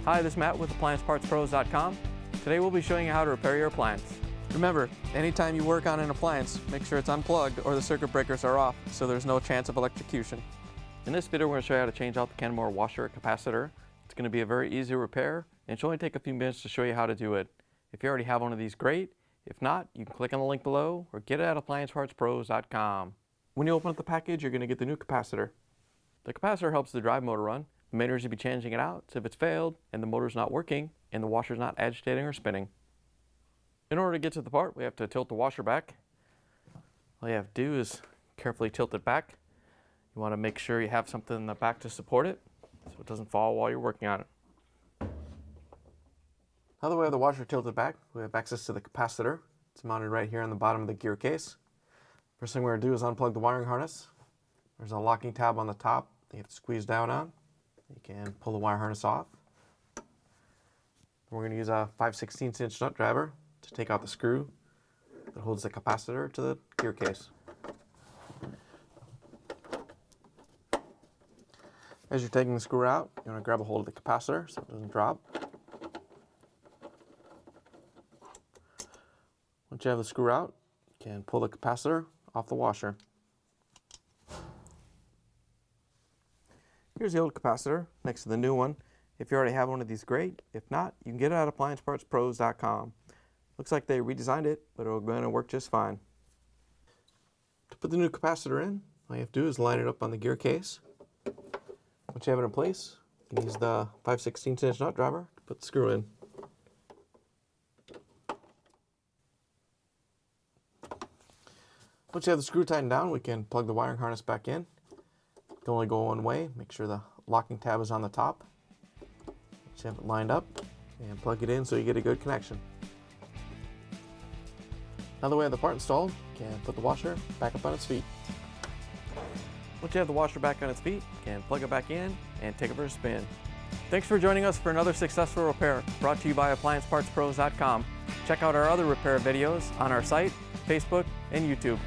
Hi, this is Matt with AppliancePartsPros.com. Today we'll be showing you how to repair your appliance. Remember, anytime you work on an appliance, make sure it's unplugged or the circuit breakers are off so there's no chance of electrocution. In this video, we're going to show you how to change out the Kenmore Washer Capacitor. It's going to be a very easy repair, and it should only take a few minutes to show you how to do it. If you already have one of these, great. If not, you can click on the link below or get it at AppliancePartsPros.com. When you open up the package, you're going to get the new capacitor. The capacitor helps the drive motor run. The main reason you'll be changing it out is if it's failed and the motor's not working and the washer's not agitating or spinning. In order to get to the part, we have to tilt the washer back. All you have to do is carefully tilt it back. You want to make sure you have something in the back to support it so it doesn't fall while you're working on it. Now that we have the washer tilted back, we have access to the capacitor. It's mounted right here on the bottom of the gear case. First thing we're going to do is unplug the wiring harness. There's a locking tab on the top that you have to squeeze down on. You can pull the wire harness off. We're going to use a 5/16 inch nut driver to take out the screw that holds the capacitor to the gear case. As you're taking the screw out, you want to grab a hold of the capacitor so it doesn't drop. Once you have the screw out, you can pull the capacitor off the washer. Here's the old capacitor next to the new one. If you already have one of these, great. If not, you can get it at AppliancePartsPros.com. Looks like they redesigned it, but it's going to work just fine. To put the new capacitor in, all you have to do is line it up on the gear case. Once you have it in place, you can use the 5/16 inch nut driver to put the screw in. Once you have the screw tightened down, we can plug the wiring harness back in. It can only go one way. Make sure the locking tab is on the top. Once you have it lined up, and plug it in so you get a good connection. Now that we have the part installed, you can put the washer back up on its feet. Once you have the washer back on its feet, you can plug it back in and take it for a spin. Thanks for joining us for another successful repair brought to you by AppliancePartsPros.com. Check out our other repair videos on our site, Facebook, and YouTube.